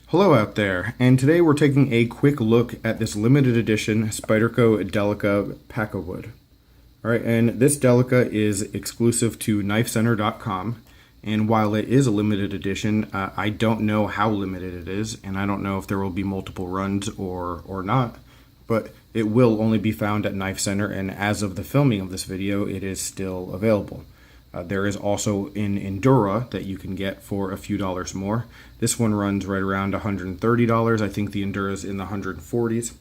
Hello out there, and today we're taking a quick look at this limited edition Spyderco Delica Pakkawood. Alright, and this Delica is exclusive to KnifeCenter.com, and while it is a limited edition, I don't know how limited it is, and I don't know if there will be multiple runs or not, but it will only be found at Knife Center, and as of the filming of this video, it is still available. There is also an Endura that you can get for a few dollars more. This one runs right around $130. I think the Endura is in the 140s.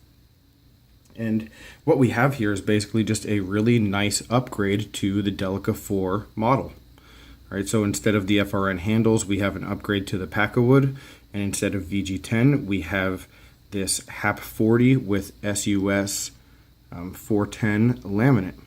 And what we have here is basically just a really nice upgrade to the Delica 4 model. All right, so instead of the FRN handles, we have an upgrade to the Pakkawood, and instead of VG10, we have this Hap40 with SUS 410 laminate.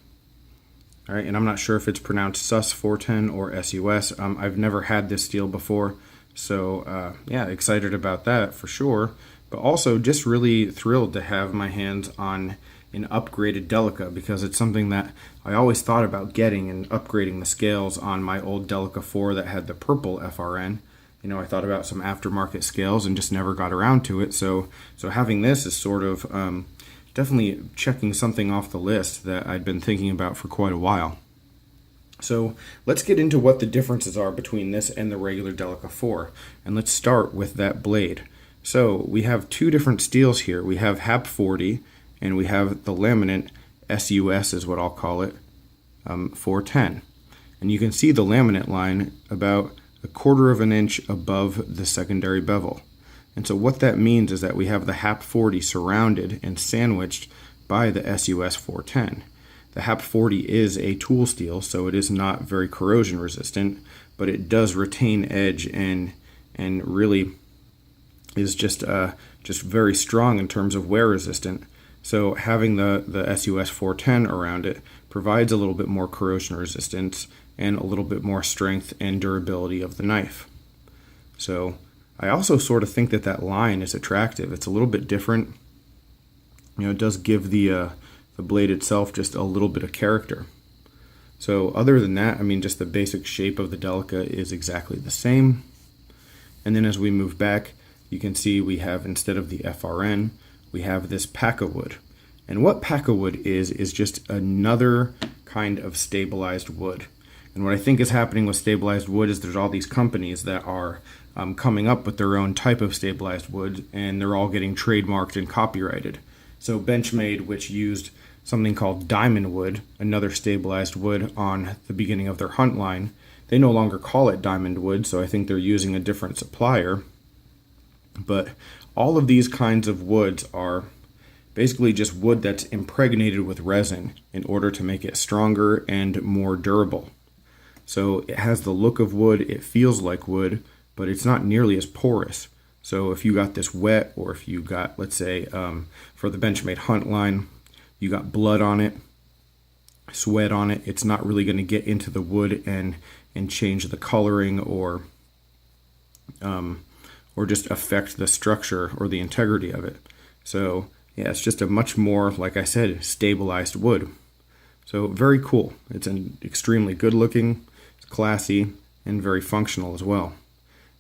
All right, and I'm not sure if it's pronounced SUS 410 or SUS. I've never had this steel before, so yeah, excited about that for sure. But also just really thrilled to have my hands on an upgraded Delica, because it's something that I always thought about getting and upgrading the scales on my old Delica 4 that had the purple FRN. You know, I thought about some aftermarket scales and just never got around to it. So having this is sort of definitely checking something off the list that I'd been thinking about for quite a while. So let's get into what the differences are between this and the regular Delica 4. And let's start with that blade. So we have two different steels here. We have Hap40 and we have the laminate SUS is what I'll call it, 410. And you can see the laminate line about 1/4 of an inch above the secondary bevel. And so what that means is that we have the Hap40 surrounded and sandwiched by the SUS 410. The Hap40 is a tool steel, so it is not very corrosion resistant, but it does retain edge and really is just very strong in terms of wear resistant. So having the SUS 410 around it provides a little bit more corrosion resistance and a little bit more strength and durability of the knife. So I also sort of think that that line is attractive. It's a little bit different. You know, it does give the blade itself just a little bit of character. So other than that, I mean, just the basic shape of the Delica is exactly the same. And then as we move back, you can see we have, instead of the FRN, we have this Pakkawood. And what Pakkawood is just another kind of stabilized wood. And what I think is happening with stabilized wood is there's all these companies that are coming up with their own type of stabilized wood, and they're all getting trademarked and copyrighted. So Benchmade, which used something called diamond wood, another stabilized wood, on the beginning of their hunt line, they no longer call it diamond wood, so I think they're using a different supplier. But all of these kinds of woods are basically just wood that's impregnated with resin in order to make it stronger and more durable. So it has the look of wood, it feels like wood, but it's not nearly as porous. So if you got this wet, or if you got, let's say, for the Benchmade hunt line, you got blood on it, sweat on it, it's not really going to get into the wood and change the coloring or just affect the structure or the integrity of it. So yeah, it's just a much more, like I said, stabilized wood. So very cool. It's an extremely good looking, it's classy, and very functional as well.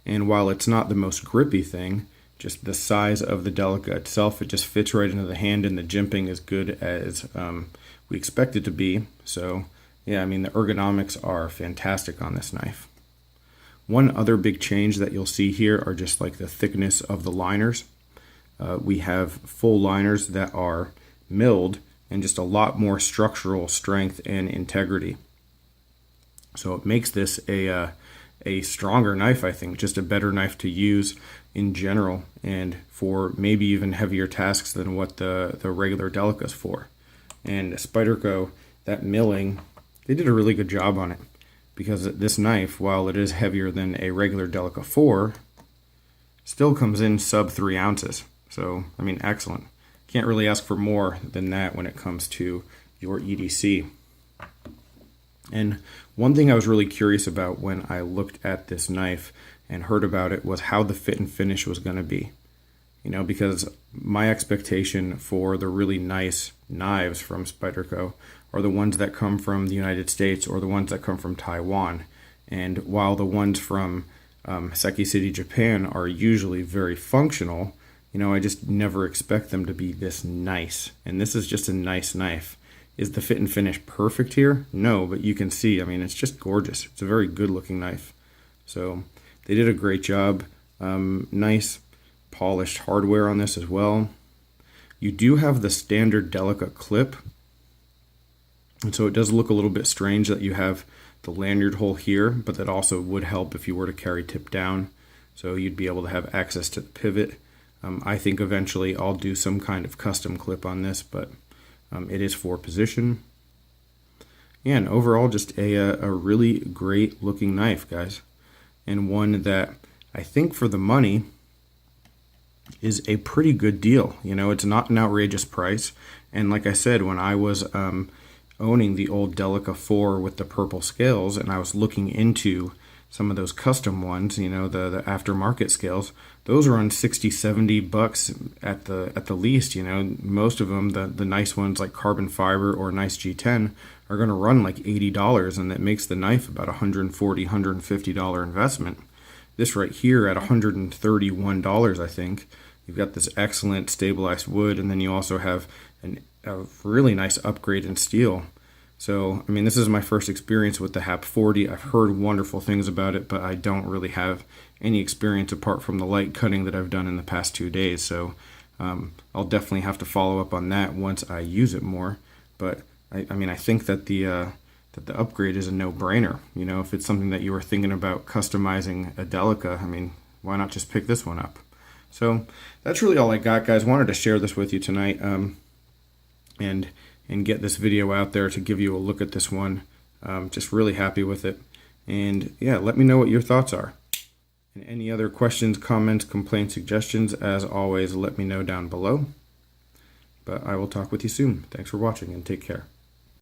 And while it's not the most grippy thing, just the size of the Delica itself, it just fits right into the hand, and the jimping is good as we expect it to be. So yeah, I mean, the ergonomics are fantastic on this knife. One other big change that you'll see here are just like the thickness of the liners. We have full liners that are milled and just a lot more structural strength and integrity. So it makes this a stronger knife, I think, just a better knife to use in general, and for maybe even heavier tasks than what the regular Delica's for. And Spyderco, that milling, they did a really good job on it, because this knife, while it is heavier than a regular Delica 4, still comes in sub 3 ounces. So, I mean, excellent. Can't really ask for more than that when it comes to your EDC. And one thing I was really curious about when I looked at this knife and heard about it was how the fit and finish was going to be. You know, because my expectation for the really nice knives from Spyderco are the ones that come from the United States or the ones that come from Taiwan. And while the ones from Seki City, Japan are usually very functional. You know, I just never expect them to be this nice. And this is just a nice knife. Is the fit and finish perfect here? No, but you can see, I mean, it's just gorgeous. It's a very good looking knife. So they did a great job. Nice polished hardware on this as well. You do have the standard Delica clip. And so it does look a little bit strange that you have the lanyard hole here, but that also would help if you were to carry tip down. So you'd be able to have access to the pivot. I think eventually I'll do some kind of custom clip on this, but it is for position. Yeah, and overall just a really great looking knife, guys. And one that I think for the money is a pretty good deal. You know, it's not an outrageous price. And like I said, when I was owning the old Delica 4 with the purple scales, and I was looking into some of those custom ones, you know, the aftermarket scales, those are on 60, 70 bucks at the least. You know, most of them, the nice ones like carbon fiber or nice G10 are going to run like $80, and that makes the knife about $140, $150 investment. This right here at $131, I think, you've got this excellent stabilized wood, and then you also have a really nice upgrade in steel. So, I mean, this is my first experience with the Hap40. I've heard wonderful things about it, but I don't really have any experience apart from the light cutting that I've done in the past 2 days. So I'll definitely have to follow up on that once I use it more. But I mean, I think that the upgrade is a no-brainer. You know, if it's something that you were thinking about customizing a Delica, I mean, why not just pick this one up? So that's really all I got, guys. Wanted to share this with you tonight. And get this video out there to give you a look at this one. Just really happy with it. And yeah, let me know what your thoughts are. And any other questions, comments, complaints, suggestions, as always, let me know down below. But I will talk with you soon. Thanks for watching and take care.